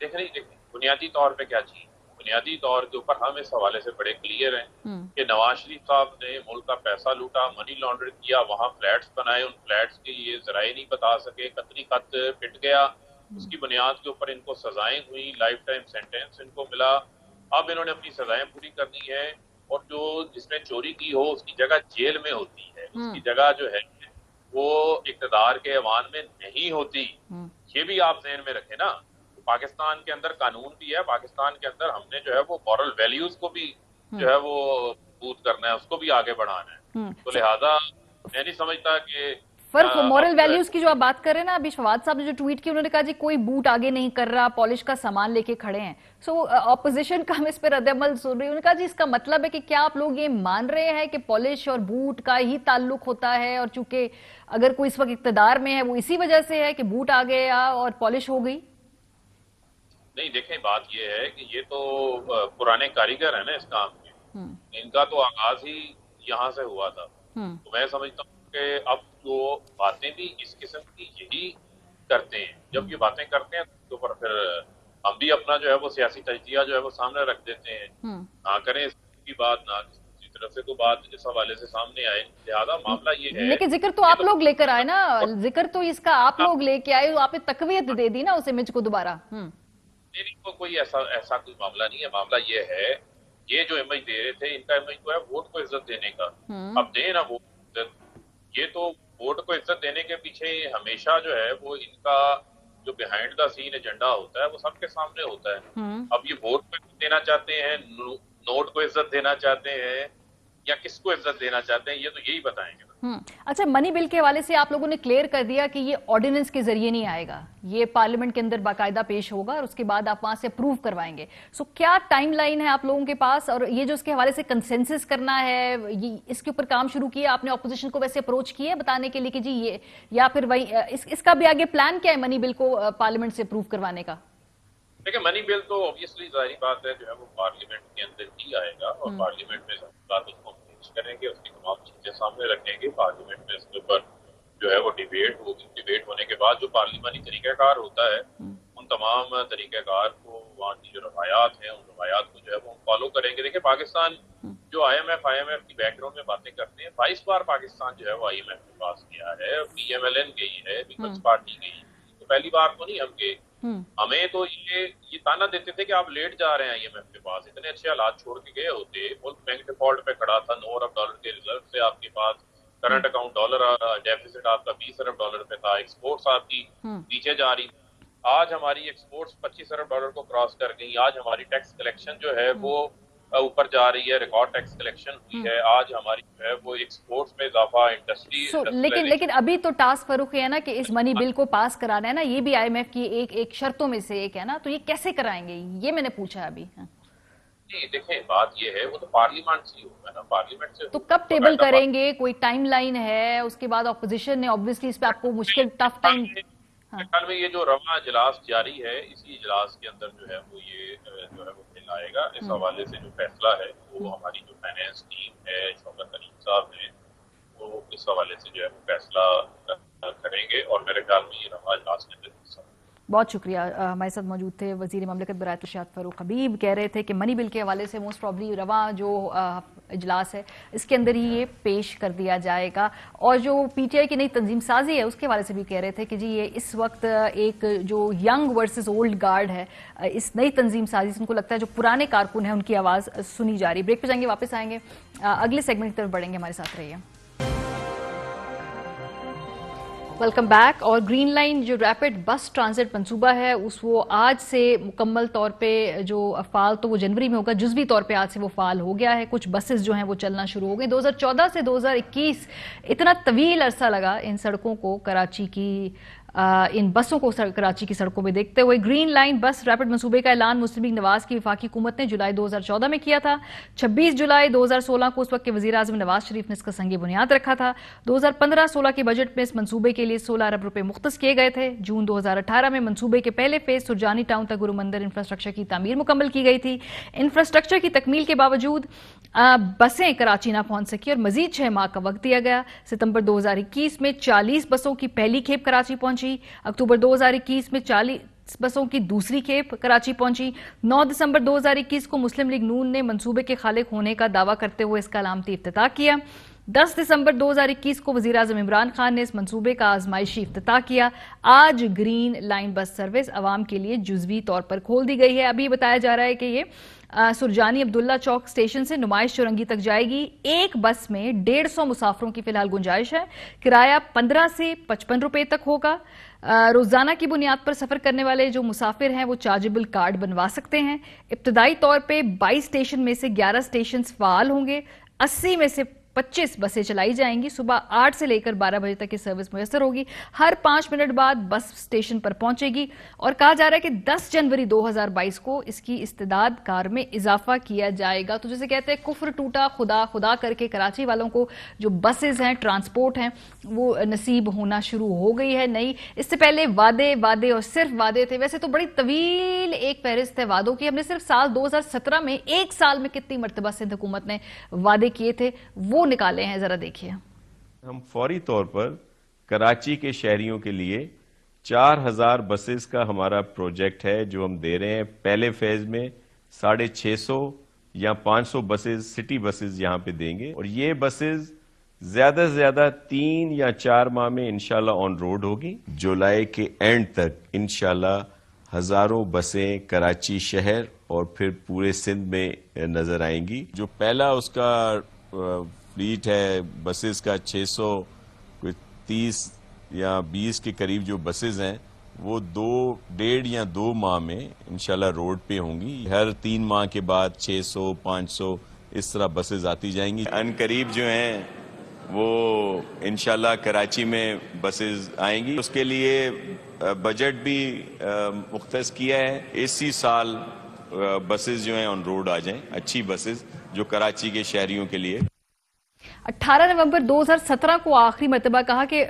देखिए, बुनियादी तौर पे क्या चीज, बुनियादी तौर के ऊपर हम इस हवाले से बड़े क्लियर हैं कि नवाज शरीफ साहब ने मुल्क का पैसा लूटा, मनी लॉन्ड्रिंग किया, वहां फ्लैट्स बनाए, उन फ्लैट्स के ये जराए नहीं बता सके, कतरी खत पिट गया, उसकी बुनियाद के ऊपर इनको सजाएं हुई, लाइफ टाइम सेंटेंस इनको मिला। अब इन्होंने अपनी सजाएं पूरी करनी है, और जो जिसने चोरी की हो उसकी जगह जेल में होती है, उसकी जगह जो है वो इक़्तिदार के ऐवान में नहीं होती। ये भी आप ज़हन में रखें ना। पाकिस्तान के अंदर कानून भी है, पाकिस्तान के अंदर हमने जो है वो मॉरल वैल्यूज को भी जो है वो बूट करना है, उसको भी आगे बढ़ाना है। तो लिहाजा मैं नहीं समझता कि फर्क मॉरल वैल्यूज की जो आप बात कर रहे हैं ना, अभी फवाद साहब ने जो ट्वीट की, उन्होंने कहा जी कोई बूट आगे नहीं कर रहा, पॉलिश का सामान लेके खड़े हैं। सो ऑपोजिशन का हम इस पर रद्द-ए-अमल सुन रही है। उन्होंने कहा जी इसका मतलब है कि क्या आप लोग ये मान रहे हैं कि पॉलिश और बूट का ही ताल्लुक होता है, और चूंकि अगर कोई इस वक्त इक्तदार में है वो इसी वजह से है कि बूट आ गया और पॉलिश हो गई? नहीं, देखें, बात ये है कि ये तो पुराने कारीगर है ना इस काम के, इनका तो आगाज ही यहाँ से हुआ था। तो मैं समझता हूँ कि अब जो बातें भी इस किस्म की यही करते हैं, जब ये बातें करते हैं तो फिर हम भी अपना जो है वो सियासी तजजिया जो है वो सामने रख देते हैं, ना करें इसकी बात, ना किसी तरफ से तो बात इस हवाले से सामने आए। लिहाजा मामला ये है, लेकिन जिक्र तो आप लोग लेकर आए ना, जिक्र तो इसका आप लोग लेके आए, आपने तकवीयत दे दी ना उस इमेज को दोबारा। नहीं, तो कोई ऐसा कोई मामला नहीं है। मामला ये है, ये जो इमेज दे रहे थे, इनका इमेज तो है वोट को इज्जत देने का। अब दें ना वोट इज्जत, ये तो वोट को इज्जत देने के पीछे हमेशा जो है वो इनका जो बिहाइंड द सीन एजेंडा होता है वो सबके सामने होता है। अब ये वोट को इज्जत देना चाहते हैं, नोट को इज्जत देना चाहते हैं, या किसको इज्जत देना चाहते हैं, ये तो यही बताएंगे। अच्छा, मनी बिल के हवाले से आप लोगों ने क्लियर कर दिया कि ये ऑर्डिनेंस के जरिए नहीं आएगा, ये पार्लियामेंट के अंदर बाकायदा पेश होगा और उसके बाद आप वहां से अप्रूव करवाएंगे। सो क्या टाइमलाइन है आप लोगों के पास, और ये जो इसके हवाले से कंसेंसस करना है, ये इसके ऊपर काम शुरू किया आपने? ऑपोजिशन को वैसे अप्रोच किया बताने के लिए कि जी ये, या फिर वही इसका भी आगे प्लान क्या है मनी बिल को पार्लियामेंट से अप्रूव करवाने का? देखिए, मनी बिल तो ऑब्वियसली जाहिर बात है जो है वो पार्लियामेंट के अंदर ही आएगा, और पार्लियामेंट में बात उसको करेंगे, उसकी तमाम चीजें सामने रखेंगे। पार्लियामेंट में इसके ऊपर जो है वो डिबेट होगी। डिबेट होने के बाद जो पार्लियामानी तरीक़ाकार होता है, उन तमाम तरीक़ाकार को, वहाँ की जो रवायात हैं, उन रवायात को जो है वो हम फॉलो करेंगे। देखिए, पाकिस्तान जो IMF की बैकग्राउंड में बातें करते हैं, 22 बार पाकिस्तान जो है वो IMF के पास गया है, PMLN गई है, पीपल्स पार्टी गई, तो पहली बार तो नहीं हम गए। हमें तो ये ताना देते थे कि आप लेट जा रहे हैं IMF के पास, इतने अच्छे हालात छोड़ के गए होते, मुल्क बैंक डिफॉल्ट पे खड़ा था, 9 अरब डॉलर के रिजर्व से आपके पास, करंट अकाउंट डॉलर डेफिसिट आपका 20 अरब डॉलर पे था, एक्सपोर्ट्स आपकी नीचे जा रही, आज हमारी एक्सपोर्ट्स 25 अरब डॉलर को क्रॉस कर गई, आज हमारी टैक्स कलेक्शन जो है वो ऊपर जा रही है, रिकॉर्ड टैक्स कलेक्शन हुई है, आज हमारी जो है वो एक्सपोर्ट्स में इजाफा, इंडस्ट्री। लेकिन अभी तो टास्क फरूख है ना कि इस मनी बिल को पास कराना है ना, ये भी IMF की एक शर्तों में से एक है ना, तो ये कैसे कराएंगे, ये मैंने पूछा अभी। नहीं, देखें, बात ये है वो तो पार्लियामेंट से होगा ना, पार्लियामेंट से। तो कब टेबल करेंगे, कोई टाइम लाइन है? उसके बाद ऑपोजिशन ने ऑब्वियसली इस पे आपको मुश्किल टफ टाइम। ख्याल में ये जो रवा इजलास जारी है, इसी इजलास के अंदर जो है वो ये जो है वो बिल आएगा। इस हवाले से जो फैसला है वो हमारी जो फाइनेंस टीम है, शौकत तरीन साहब है, वो इस हवाले से जो है वो फैसला करेंगे, और मेरे ख्याल में ये रवा इजलास के अंदर हिस्सा। बहुत शुक्रिया। हमारे साथ मौजूद थे वजीर ममलकत बराए इरशाद फारूक हबीब, कह रहे थे कि मनी बिल के हवाले से मोस्ट प्रॉब्ली रवा जो इजलास है इसके अंदर ही ये पेश कर दिया जाएगा। और जो PTI की नई तंजीम साजी है उसके हवाले से भी कह रहे थे कि जी ये इस वक्त एक जो यंग वर्सेस ओल्ड गार्ड है, इस नई तंजीम साजी से उनको लगता है जो पुराने कारकुन है उनकी आवाज़ सुनी जा रही। ब्रेक पे जाएंगे, वापस आएंगे, अगले सेगमेंट की तरफ बढ़ेंगे, हमारे साथ रहिए। Welcome back. और ग्रीन लाइन जो रैपिड बस ट्रांजिट मंसूबा है वो आज से मुकम्मल तौर पे जो फाल तो वो जनवरी में होगा, जुज़वी तौर पे आज से वो फाल हो गया है। कुछ बसेस जो हैं वो चलना शुरू हो गई। 2014 से 2021 इतना तवील अरसा लगा इन सड़कों को, कराची की इन बसों को कराची की सड़कों में देखते हुए। ग्रीन लाइन बस रैपिड मंसूबे का ऐलान मुस्लिम लीग नवाज की वफाकी हुकूमत ने जुलाई 2014 में किया था। 26 जुलाई 2016 को उस वक्त के वज़ीर आज़म नवाज शरीफ ने इसका संग बुनियाद रखा था। 2015-16 के बजट में इस मंसूबे के लिए 16 अरब रुपए मुख्तस किए गए थे। जून 2018 में मंसूबे के पहले फेज सुरजानी टाउन तक गुरुमंदिर इंफ्रास्ट्रक्चर की तामीर मुकम्मल की गई थी। इंफ्रास्ट्रक्चर की तकमील के बावजूद बसें कराची ना पहुंच सकी और मजीद 6 माह का वक्त दिया गया। सितंबर 2021 में 40 बसों की पहली खेप कराची पहुंची। अक्टूबर 2021 में 40 बसों की दूसरी खेप कराची पहुंची। 9 दिसंबर 2021 को मुस्लिम लीग नून ने मंसूबे के खालिक होने का दावा करते हुए इसका अलामती इफ्तिताह किया। 10 दिसंबर 2021 को वज़ीर आज़म इमरान खान ने इस मंसूबे का आजमाइशी इफ्तिताह किया। आज ग्रीन लाइन बस सर्विस आवाम के लिए जुज़वी तौर पर खोल दी गई है। अभी बताया जा रहा है कि ये सुरजानी अब्दुल्ला चौक स्टेशन से नुमाइश चौरंगी तक जाएगी। एक बस में 150 मुसाफिरों की फिलहाल गुंजाइश है। किराया 15 से 55 रुपए तक होगा। रोजाना की बुनियाद पर सफर करने वाले जो मुसाफिर हैं वो चार्जेबल कार्ड बनवा सकते हैं। इब्तदाई तौर पे 22 स्टेशन में से 11 स्टेशन फाल होंगे। 80 में से 25 बसें चलाई जाएंगी। सुबह 8 से लेकर 12 बजे तक की सर्विस मुयस्सर होगी। हर 5 मिनट बाद बस स्टेशन पर पहुंचेगी और कहा जा रहा है कि 10 जनवरी 2022 को इसकी इस्तेदाद कार में इजाफा किया जाएगा। तो जैसे कहते हैं कुफ्र टूटा खुदा खुदा करके कराची वालों को जो बसेज हैं, ट्रांसपोर्ट हैं, वो नसीब होना शुरू हो गई है नई। इससे पहले वादे वादे और सिर्फ वादे थे। वैसे तो बड़ी तवील एक फहरिस्त है वादों की। हमने सिर्फ साल 2017 में एक साल में कितनी मरतबा सिंध हुकूमत ने वादे किए थे वो निकाले हैं, जरा देखिए। हम फौरी तौर पर कराची के शहरियों के लिए 4000 बसेस का हमारा प्रोजेक्ट है जो हम दे रहे हैं। पहले फेज में 650 या 500 बसेस, सिटी बसेस यहां पे देंगे और ये बसेस ज्यादा से ज्यादा 3 या 4 माह में इंशाल्लाह ऑन रोड होगी। जुलाई के एंड तक इंशाल्लाह हजारों बसें कराची शहर और फिर पूरे सिंध में नजर आएंगी। जो पहला उसका फ्लीट है बसेस का 630 या 20 के करीब जो बसेस हैं वो 1.5 या 2 माह में इंशाल्लाह रोड पे होंगी। हर 3 माह के बाद 600, 500 इस तरह बसेस आती जाएंगी। अनकरीब जो हैं वो इंशाल्लाह कराची में बसेस आएंगी। उसके लिए बजट भी मुख्तस किया है। इसी साल बसेस जो हैं ऑन रोड आ जाएं, अच्छी बसेस जो कराची के शहरियों के लिए। 18 नवंबर 2017 को आखिरी मरतबा कहा कि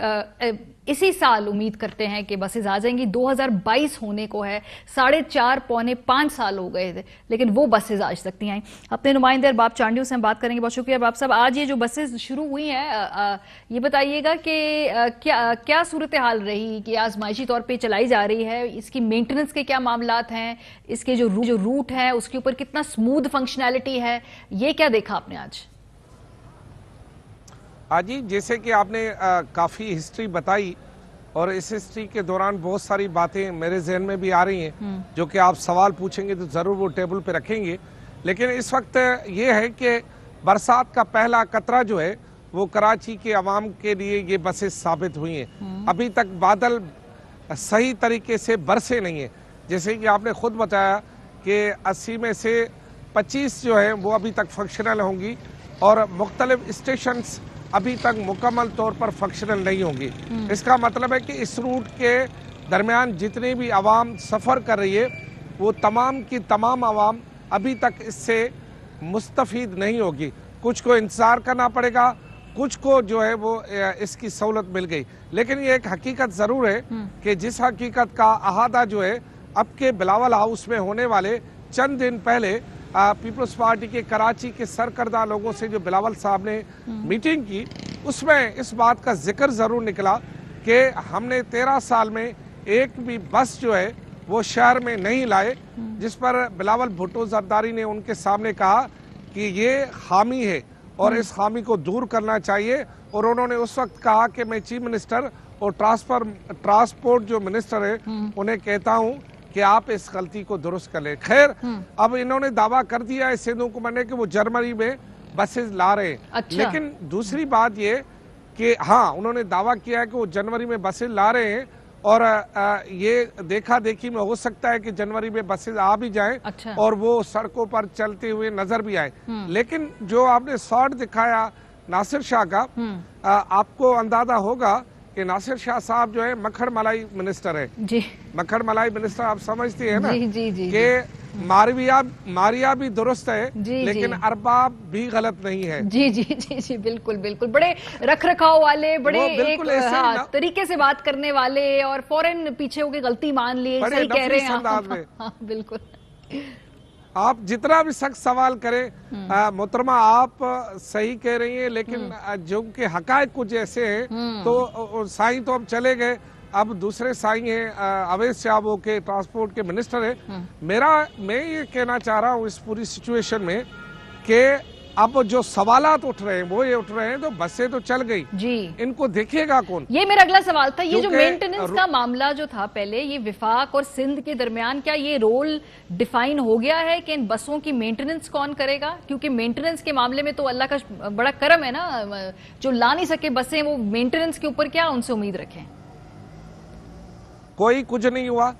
इसी साल उम्मीद करते हैं कि बसेज आ जाएंगी। 2022 होने को है, 4.5 पौने 5 साल हो गए थे, लेकिन वो बसेज आज तक नहीं आई। अपने नुमाइंदे अरबाब चांडियों से हम बात करेंगे। बहुत शुक्रिया अरबाब साहब। आज ये जो बसेज शुरू हुई हैं, ये बताइएगा कि क्या सूरत हाल रही कि आजमाइशी तौर पर चलाई जा रही है, इसकी मेंटेनेंस के क्या मामलात हैं, इसके जो रूट है उसके ऊपर कितना स्मूथ फंक्शनैलिटी है, ये क्या देखा आपने आज? जी, जैसे कि आपने काफ़ी हिस्ट्री बताई और इस हिस्ट्री के दौरान बहुत सारी बातें मेरे जहन में भी आ रही हैं जो कि आप सवाल पूछेंगे तो ज़रूर वो टेबल पे रखेंगे। लेकिन इस वक्त ये है कि बरसात का पहला कतरा जो है वो कराची के अवाम के लिए ये बसेस साबित हुई हैं। अभी तक बादल सही तरीके से बरसे नहीं है। जैसे कि आपने खुद बताया कि 80 में से 25 जो है वो अभी तक फंक्शनल होंगी और मुख्तलिफ स्टेशंस अभी तक मुकम्मल तौर पर फंक्शनल नहीं होंगी। इसका मतलब है कि इस रूट के दरमियान जितनी भी आवाम सफ़र कर रही है वो तमाम की तमाम आवाम अभी तक इससे मुस्तफ़ीद नहीं होगी। कुछ को इंतज़ार करना पड़ेगा, कुछ को जो है वो इसकी सहूलत मिल गई। लेकिन ये एक हकीकत ज़रूर है कि जिस हकीकत का अहादा जो है अब के बिलावल हाउस में होने वाले चंद दिन पहले पीपल्स पार्टी के कराची के सरकर्दा लोगों से जो बिलावल साहब ने मीटिंग की, उसमें इस बात का जिक्र ज़रूर निकला कि हमने 13 साल में एक भी बस जो है वो शहर में नहीं लाए, जिस पर बिलावल भुट्टो जरदारी ने उनके सामने कहा कि ये खामी है और इस खामी को दूर करना चाहिए। और उन्होंने उस वक्त कहा कि मैं चीफ मिनिस्टर और ट्रांसपोर्ट जो मिनिस्टर है उन्हें कहता हूँ कि आप इस गलती को दुरुस्त कर लें। खैर, अब इन्होंने दावा कर दिया है सिंध हुकूमत ने कि वो जनवरी में बसेस ला रहे हैं। अच्छा। लेकिन दूसरी बात ये कि हाँ, उन्होंने दावा किया है कि वो जनवरी में बसेस ला रहे हैं और ये देखा देखी में हो सकता है कि जनवरी में बसेस आ भी जाएं। अच्छा। और वो सड़कों पर चलते हुए नजर भी आए। लेकिन जो आपने शॉट दिखाया नासिर शाह का, आपको अंदाजा होगा कि नासिर शाह साहब जो है मक्खड़ मलाई मिनिस्टर है जी। मक्खड़ मलाई मिनिस्टर आप समझती है ना कि मारिया भी दुरुस्त है जी, लेकिन अरबाब भी गलत नहीं है। जी जी जी जी, बिल्कुल बिल्कुल। बड़े रख रखाव वाले, बड़े एक तरीके से बात करने वाले और फौरन पीछे होके गलती मान ली, सही कह रहे हैं। बिल्कुल, आप जितना भी सख्त सवाल करें मोहतरमा आप सही कह रही हैं, लेकिन जो के हकायक कुछ ऐसे हैं तो साईं तो अब चले गए, अब दूसरे साईं हैं अवैस साहब वो के ट्रांसपोर्ट के मिनिस्टर हैं। मैं ये कहना चाह रहा हूँ इस पूरी सिचुएशन में कि अब जो सवालात उठ रहे हैं वो ये उठ रहे हैं तो बसें तो चल गई जी, इनको देखेगा कौन? ये मेरा अगला सवाल था। ये जो मेंटेनेंस का मामला जो था पहले, ये विफाक और सिंध के दरमियान क्या ये रोल डिफाइन हो गया है कि इन बसों की मेंटेनेंस कौन करेगा? क्योंकि मेंटेनेंस के मामले में तो अल्लाह का बड़ा करम है ना, जो ला नहीं सके बसें वो मेंटेनेंस के ऊपर क्या उनसे उम्मीद रखें? कोई कुछ नहीं हुआ,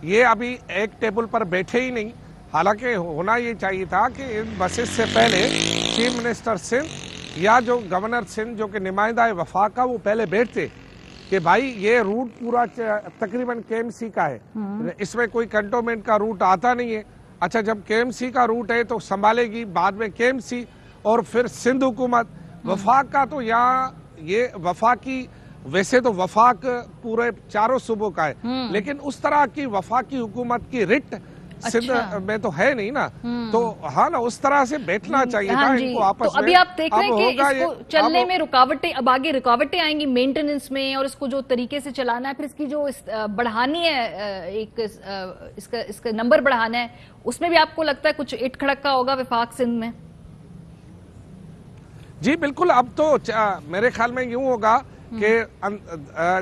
ये अभी एक टेबल पर बैठे ही नहीं। हालांकि होना ये चाहिए था कि इन बसेस से पहले चीफ मिनिस्टर सिंध یا جو گورنر سندھ جو کہ نمائندہ وفاق کا وہ پہلے بیٹھتے کہ بھائی یہ روٹ پورا تقریباً کے ایم سی کا ہے، اس میں کوئی کنٹونمنٹ کا روٹ آتا نہیں ہے. اچھا جب کے ایم سی کا روٹ ہے تو سنبھالے گی بعد میں کے ایم سی اور پھر سندھ حکومت. وفاق کا تو یہاں یہ وفاقی، ویسے تو وفاق پورے چاروں صوبوں کا ہے، لیکن اس طرح کی وفاقی حکومت کی رٹ سندھ میں تو ہے نہیں نا. تو ہاں نا اس طرح سے بیٹھنا چاہیے تھا ان کو آپس میں. تو ابھی آپ دیکھ رہے ہیں کہ اس کو چلنے میں رکاوٹیں، اب آگے رکاوٹیں آئیں گی مینٹیننس میں، اور اس کو جو طریقے سے چلانا ہے، پھر اس کی جو بڑھانی ہے، ایک اس کا نمبر بڑھانا ہے، اس میں بھی آپ کو لگتا ہے کچھ اٹ کھڑکا ہوگا وفاق سندھ میں؟ جی بالکل. اب تو میرے خیال میں یوں ہوگا کہ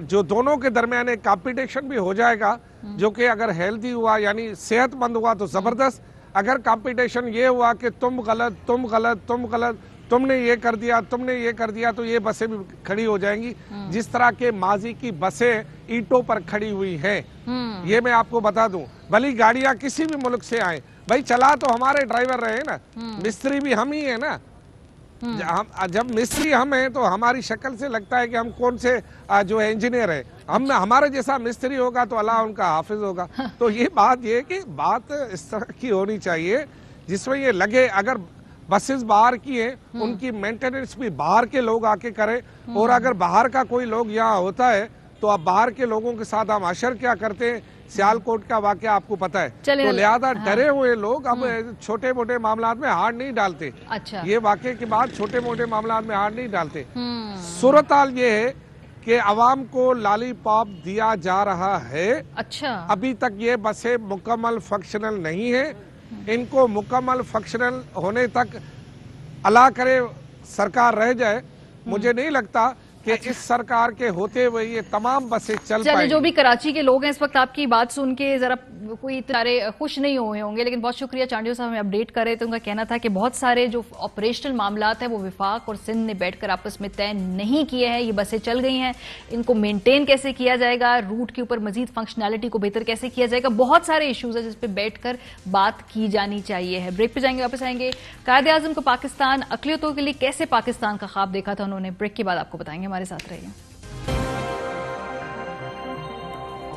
جو دونوں کے درمیان ایک کمپٹیشن بھی ہو جائے گا، جو کہ اگر ہیلدی ہوا یعنی صحت مند ہوا تو زبردست. اگر کمپٹیشن یہ ہوا کہ تم غلط تم غلط تم غلط، تم نے یہ کر دیا تم نے یہ کر دیا، تو یہ بسیں بھی کھڑی ہو جائیں گی جس طرح کے ماضی کی بسیں اینٹوں پر کھڑی ہوئی ہیں. یہ میں آپ کو بتا دوں، بھلی گاڑیاں کسی بھی ملک سے آئیں، بھائی چلا تو ہمارے ڈرائیور رہے نا، مستری بھی ہم ہی ہیں نا. جب مستری ہم ہیں تو ہماری شکل سے لگتا ہے کہ ہم کون سے جو انجینئر ہیں. ہمارے جیسا مستری ہوگا تو اللہ ان کا حافظ ہوگا. تو یہ بات یہ کہ بات اس طرح کی ہونی چاہیے جس میں یہ لگے اگر بسز باہر کی ہیں ان کی مینٹیننس بھی باہر کے لوگ آ کے کریں. اور اگر باہر کا کوئی لوگ یہاں ہوتا ہے تو اب باہر کے لوگوں کے ساتھ ہم اشر کیا کرتے ہیں. سیالکوٹ کا واقعہ آپ کو پتا ہے، تو لہذا ڈرے ہوئے لوگ اب چھوٹے موٹے معاملات میں ہاتھ نہیں ڈالتے. یہ واقعے کے بعد چھوٹے موٹے معاملات میں ہاتھ نہیں ڈالتے. صورتحال یہ ہے کہ عوام کو لالی پاپ دیا جا رہا ہے. ابھی تک یہ بسیں مکمل فنکشنل نہیں ہیں. ان کو مکمل فنکشنل ہونے تک اللہ کرے سرکار رہ جائے. مجھے نہیں لگتا کہ اس سرکار کے ہوتے ہوئے یہ تمام بسیں چل پائیں. جو بھی کراچی کے لوگ ہیں اس وقت آپ کی بات سن کے ذرا کوئی اتنے خوش نہیں ہوئے ہوں گے، لیکن بہت شکریہ چانڈیو صاحب ہمیں اپڈیٹ کر رہے تھے. ان کا کہنا تھا کہ بہت سارے جو آپریشنل معاملات ہیں وہ وفاق اور سندھ نے بیٹھ کر آپس میں طے نہیں کیے ہیں. یہ بسیں چل گئی ہیں، ان کو مینٹین کیسے کیا جائے گا، روٹ کے اوپر مزید فنکشنالٹی کو بہتر کیسے کیا جائے گا، بہت سارے ایشوز ہیں جس پہ بیٹھ کر بات کی جانی چاہیے ہے. بریک پہ جائیں گے، واپس آئیں گے. قائد اعظم کو پاکستان اقلیتوں کے لیے کیسے پاکستان کا خواب دیکھا تھا انہوں نے، بریک کے بعد آپ کو بتائیں گے. ہمارے ساتھ رہیے.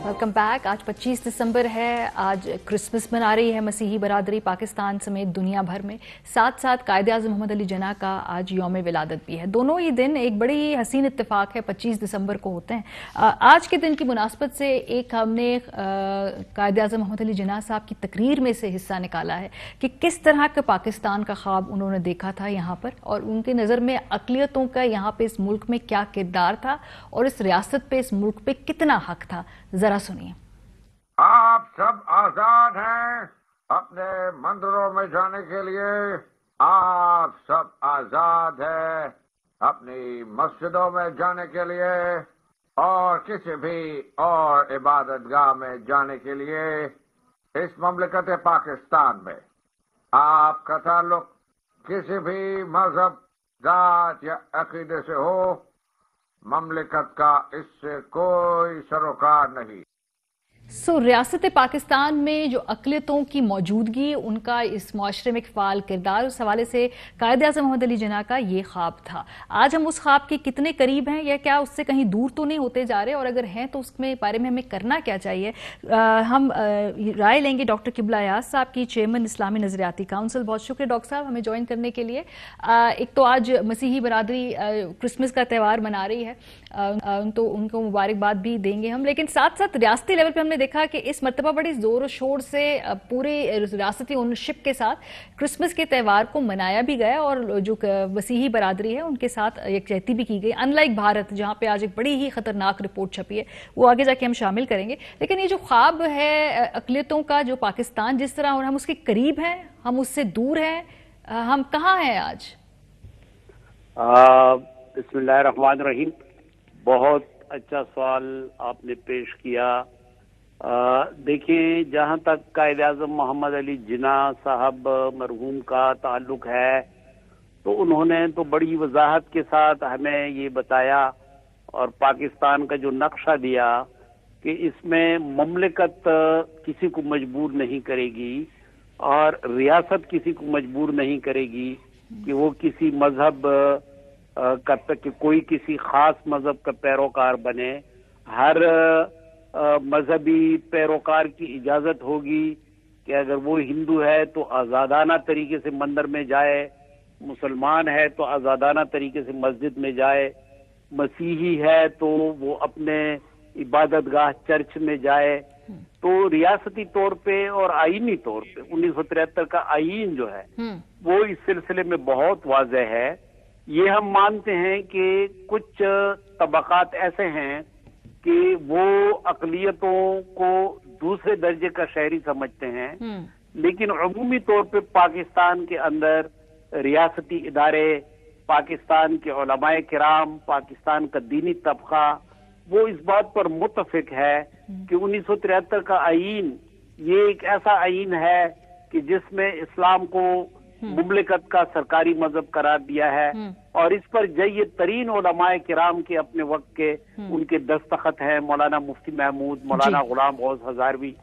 Welcome back. آج 25 دسمبر ہے، آج کرسمس منا رہی ہے مسیحی برادری پاکستان سمیت دنیا بھر میں. ساتھ ساتھ قائد اعظم محمد علی جناح کا آج یوم ولادت بھی ہے. دونوں ہی دن ایک بڑی ہی حسین اتفاق ہے 25 دسمبر کو ہوتے ہیں. آج کے دن کی مناسبت سے ایک ہم نے قائد اعظم محمد علی جناح صاحب کی تقریر میں سے حصہ نکالا ہے کہ کس طرح کا پاکستان کا خواب انہوں نے دیکھا تھا یہاں پر، اور ان کی نظر میں اقلیتوں کا یہاں پہ اس ملک میں کیا کردار تھا اور اس ریاست پہ اس ملک پہ کتنا حق تھا. ذرا سنیے. آپ سب آزاد ہیں اپنے مندروں میں جانے کے لیے، آپ سب آزاد ہیں اپنی مسجدوں میں جانے کے لیے اور کسی بھی اور عبادت گاہ میں جانے کے لیے. اس مملکت پاکستان میں آپ کا تعلق کسی بھی مذہب، ذات یا عقیدے سے ہو، مملکت کا اس سے کوئی سروکار نہیں. ریاست پاکستان میں جو اقلیتوں کی موجودگی، ان کا اس معاشرے میں ایک فعال کردار، اس حوالے سے قائد اعظم محمد علی جناح کا یہ خواب تھا. آج ہم اس خواب کے کتنے قریب ہیں یا کیا اس سے کہیں دور تو نہیں ہوتے جا رہے، اور اگر ہیں تو اس میں بارے میں ہمیں کرنا کیا چاہیے. ہم رائے لیں گے ڈاکٹر قبلہ ایاز صاحب کی، چیئرمین اسلامی نظریاتی کونسل. بہت شکریہ ڈاکٹر صاحب ہمیں جوائن کرنے کے لیے. ایک تو آج مسیحی برادری کرسمس کا تہوار منا رہی ہے، تو ان کو مبارکباد بھی دیں گے ہم، لیکن ساتھ ساتھ ریاستی لیول پہ ہم نے دیکھا کہ اس مرتبہ بڑی زور و شور سے پورے ریاستی اونرشپ کے ساتھ کرسمس کے تہوار کو منایا بھی گیا، اور جو مسیحی برادری ہے ان کے ساتھ یکجہتی بھی کی گئی. ان لائک بھارت جہاں پہ آج ایک بڑی ہی خطرناک رپورٹ چھپی ہے، وہ آگے جا کے ہم شامل کریں گے. لیکن یہ جو خواب ہے اقلیتوں کا، جو پاکستان جس طرح، اور ہم اس کے قریب ہیں، ہم اس سے دور ہیں، ہم کہاں ہیں آج؟ بسم اللہ الرحمن الرحیم. بہت اچھا سوال آپ نے پیش کیا. دیکھیں، جہاں تک قائد اعظم محمد علی جناح صاحب مرحوم کا تعلق ہے تو انہوں نے تو بڑی وضاحت کے ساتھ ہمیں یہ بتایا اور پاکستان کا جو نقشہ دیا کہ اس میں مملکت کسی کو مجبور نہیں کرے گی اور ریاست کسی کو مجبور نہیں کرے گی کہ وہ کسی مذہب कि कोई किसी खास मजहब का पैरोकार बने। हर मजहबी पैरोकार की इजाजत होगी कि अगर वो हिंदू है तो आज़ादाना तरीके से मंदिर में जाए, मुसलमान है तो आज़ादाना तरीके से मस्जिद में जाए, मसीही है तो वो अपने इबादतगाह चर्च में जाए। तो रियासती तौर पे और आईनी तौर पे 1973 का आईन जो है वो इस सिलसिले में बहुत वाज़ेह है। ये हम मानते हैं कि कुछ तबकात ऐसे हैं कि वो अक़लियतों को दूसरे दर्जे का शहरी समझते हैं, लेकिन अमूमी तौर पे पाकिस्तान के अंदर रियासती इदारे, पाकिस्तान के उलमाए किराम, पाकिस्तान का दीनी तबका वो इस बात पर मुत्तफिक है कि 1973 का आईन ये एक ऐसा आईन है कि जिसमें इस्लाम को मुमलिकत का सरकारी मजहब करार दिया है और इस पर जय्यद तरीन उलमाए किराम के अपने वक्त के उनके दस्तखत हैं, मौलाना मुफ्ती महमूद, मौलाना गुलाम गौस हजारवी।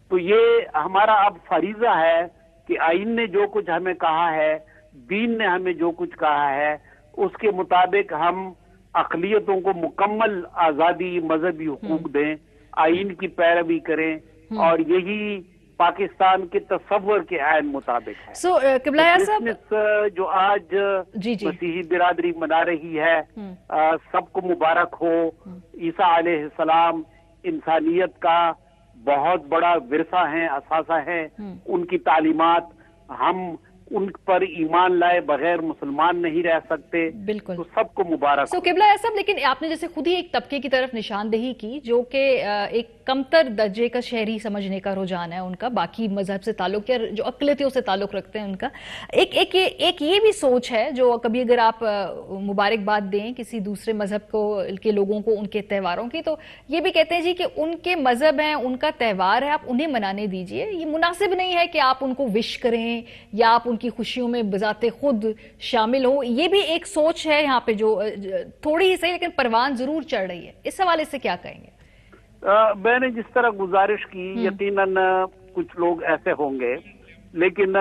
तो ये हमारा अब फरीजा है कि आईन ने जो कुछ हमें कहा है, दीन ने हमें जो कुछ कहा है, उसके मुताबिक हम अक़लियतों को मुकम्मल आज़ादी, मजहबी हुकूक दें, आईन की पैरवी करें और यही पाकिस्तान के तस्वर के आयन मुताबिक है। क़िबला साहब, जो आज मसीही बिरादरी मना रही है, सबको मुबारक हो। ईसा अलैहिस्सलाम इंसानियत का बहुत बड़ा विरसा है, असासा है, उनकी तालीमात, हम उन पर ईमान लाए बगैर मुसलमान नहीं रह सकते। बिल्कुल, तो सबको मुबारक। क़िबला साहब, लेकिन आपने जैसे खुद ही एक तबके की तरफ निशानदेही की जो कि एक कमतर दर्जे का शहरी समझने का रुझान है उनका, बाकी मजहब से ताल्लुक या जो अक़लियतों से ताल्लुक रखते हैं उनका। एक ये भी सोच है जो कभी अगर आप मुबारकबाद दें किसी दूसरे मजहब को के लोगों को उनके त्योहारों की, तो ये भी कहते हैं जी कि उनके मजहब हैं, उनका त्यौहार है, आप उन्हें मनाने दीजिए। ये मुनासिब नहीं है कि आप उनको विश करें या आप उनकी खुशियों में बजाते खुद शामिल हो। ये भी एक सोच है यहाँ पे जो थोड़ी ही सही लेकिन परवान जरूर चढ़ रही है। इस हवाले से क्या कहेंगे? मैंने जिस तरह गुजारिश की, यकीनन कुछ लोग ऐसे होंगे, लेकिन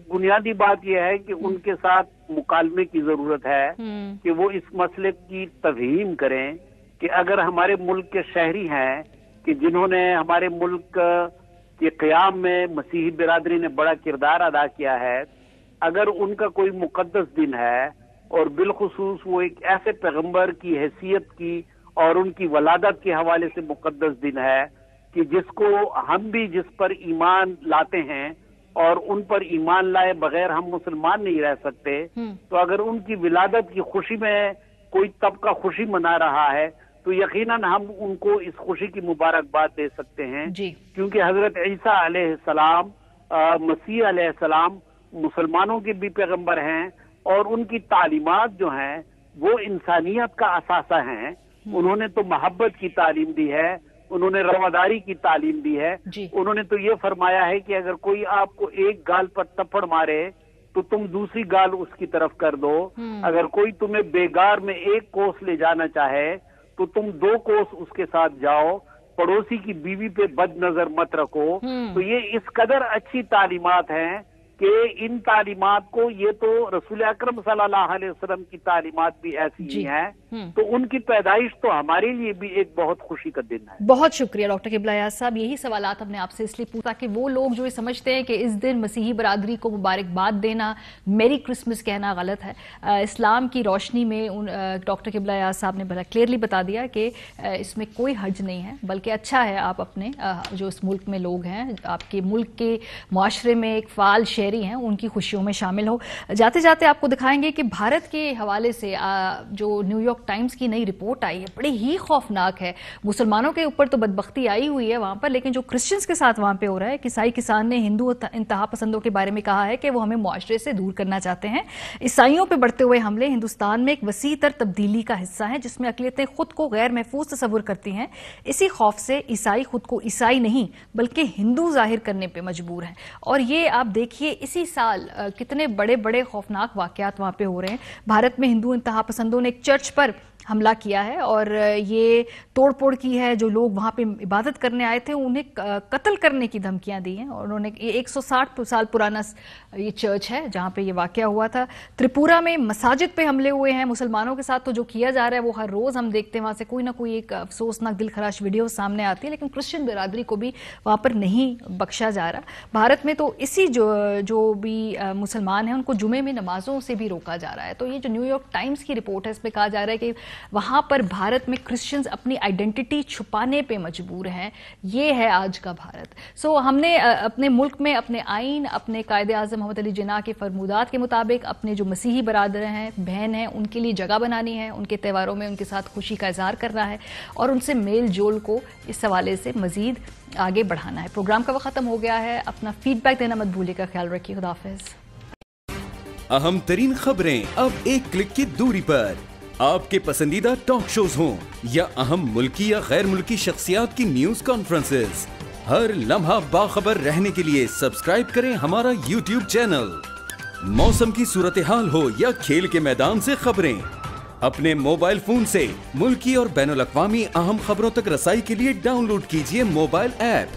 बुनियादी बात यह है कि उनके साथ मुकालमे की जरूरत है कि वो इस मसले की तफहीम करें कि अगर हमारे मुल्क के शहरी हैं कि जिन्होंने हमारे मुल्क के क़याम में मसीही बिरादरी ने बड़ा किरदार अदा किया है, अगर उनका कोई मुक़द्दस दिन है और बिलखुसूस वो एक ऐसे पैगंबर की हैसियत की और उनकी वलादत के हवाले से मुक़द्दस दिन है कि जिसको हम भी जिस पर ईमान लाते हैं और उन पर ईमान लाए बगैर हम मुसलमान नहीं रह सकते, तो अगर उनकी विलादत की खुशी में कोई तबका खुशी मना रहा है तो यकीनन हम उनको इस खुशी की मुबारकबाद दे सकते हैं, क्योंकि हजरत ईसा अलैहिस्सलाम, मसीह अलैहिस्सलाम मुसलमानों के भी पैगंबर हैं और उनकी तालीमात जो हैं वो इंसानियत का असासा हैं। उन्होंने तो मोहब्बत की तालीम दी है, उन्होंने रवादारी की तालीम दी है, उन्होंने तो ये फरमाया है कि अगर कोई आपको एक गाल पर थप्पड़ मारे तो तुम दूसरी गाल उसकी तरफ कर दो, अगर कोई तुम्हें बेगार में एक कोस ले जाना चाहे तो तुम 2 कोस उसके साथ जाओ, पड़ोसी की बीवी पे बद नजर मत रखो। तो ये इस कदर अच्छी तालीमात हैं कि इन तालीमात को, ये तो रसूल अकरम सल्लल्लाहु अलैहि वसल्लम की तालीमात भी ऐसी ही हैं, तो उनकी पैदाइश तो हमारे लिए भी एक बहुत खुशी का दिन है। बहुत शुक्रिया डॉक्टर क़िबला याज़ साहब। यही सवालात हमने आपसे इसलिए पूछा कि वो लोग जो ये समझते हैं कि इस दिन मसीही बरादरी को मुबारकबाद देना, मेरी क्रिसमस कहना गलत है। इस्लाम की रोशनी में डॉक्टर क़िबला याज़ साहब ने बड़ा क्लियरली बता दिया कि इसमें कोई हर्ज नहीं है, बल्कि अच्छा है आप अपने जो इस मुल्क में लोग हैं, आपके मुल्क के मुआशरे में एक फ़ाल शहरी हैं, उनकी खुशियों में शामिल हो। जाते जाते आपको दिखाएंगे कि भारत के हवाले से जो न्यूयॉर्क टाइम्स की नई रिपोर्ट आई है बड़ी ही खौफनाक है। मुसलमानों के ऊपर तो बदबख्ती आई हुई है वहां पर, लेकिन जो क्रिश्चियंस के साथ वहां पे हो रहा है, ईसाई किसान ने हिंदू इंतहा पसंदों के बारे में कहा है कि वो हमें मुआशरे से दूर करना चाहते हैं। ईसाइयों पर बढ़ते हुए हमले हिंदुस्तान में एक वसी तर तब्दीली का हिस्सा है जिसमें अक़लियतें खुद को गैर महफूज तस्वुर करती हैं। इसी खौफ से ईसाई खुद को ईसाई नहीं बल्कि हिंदू जाहिर करने पर मजबूर हैं। और ये आप देखिए इसी साल कितने बड़े बड़े खौफनाक वाकयात वहां पे हो रहे हैं। भारत में हिंदू इंतहा पसंदों ने एक चर्च पर حملہ کیا ہے اور یہ توڑ پھوڑ کی ہے. جو لوگ وہاں پہ عبادت کرنے آئے تھے انہیں قتل کرنے کی دھمکیاں دی ہیں. اور انہوں نے 160 سال پرانا یہ چرچ ہے جہاں پہ یہ واقعہ ہوا تھا. تریپورہ میں مساجد پہ حملے ہوئے ہیں مسلمانوں کے ساتھ. تو جو کیا جا رہا ہے وہ ہر روز ہم دیکھتے ہیں, وہاں سے کوئی نہ کوئی ایک افسوسناک دل خراش ویڈیو سامنے آتی ہے. لیکن کرسچن برادری کو بھی وہاں پر نہیں بخشا جا رہا. بھارت میں تو اسی جو بھی مسلمان ہیں ان کو جمعے میں نمازوں سے بھی روکا جا رہا ہے. تو یہ جو نیو یارک ٹائمز کی رپورٹ ہے اس میں کہا جا رہا ہے کہ وہاں پر بھارت میں کرسچنز اپنی آئیڈینٹی چھپانے پہ مجبور ہیں. یہ ہے آج کا بھارت. سو ہم نے اپنے ملک میں اپنے آئین, اپنے قائد اعظم محمد علی جناح کے فرمودات کے مطابق اپنے جو مسیحی برادر ہیں, بہن ہیں, ان کے لیے جگہ بنانی ہے, ان کے تہواروں میں ان کے ساتھ خوشی کا اظہار کرنا ہے اور ان سے میل جول کو اس حوالے سے مزید آگے بڑھانا ہے. پروگرام کا وقت ختم ہو گیا ہے. اپنا فیڈ بیک دینا مت بھولیے گا. خیال رکھیے. خدا حافظ. اہم ترین خبریں اب ایک کلک کی دوری پر. آپ کے پسندیدہ ٹاک شوز ہوں یا اہم ملکی یا غیر ملکی شخصیات کی نیوز کانفرنسز, ہر لمحہ باخبر رہنے کے لیے سبسکرائب کریں ہمارا یوٹیوب چینل. موسم کی صورتحال ہو یا کھیل کے میدان سے خبریں, اپنے موبائل فون سے ملکی اور بین الاقوامی اہم خبروں تک رسائی کے لیے ڈاؤن لوڈ کیجیے موبائل ایپ.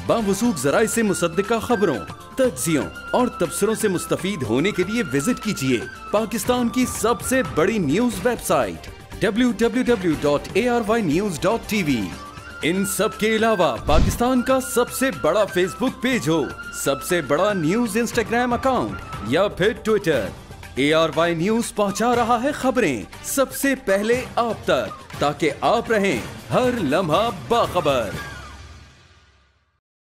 باوثوق ذرائع سے مصدقہ خبروں, تجزیوں اور تبصروں سے مستفید ہونے کے لیے وزٹ کیجیے پاکستان کی سب سے بڑی نیوز ویب سائٹ www.arYnews.tv. ان سب کے علاوہ پاکستان کا سب سے بڑا فیس بک پیج ہو, سب سے بڑا نیوز انسٹاگرام اکاؤنٹ یا پھر ٹویٹر, ARY نیوز پہنچا رہا ہے خبریں سب سے پہلے آپ تک, تاکہ آپ رہیں ہر لمحہ باخبر.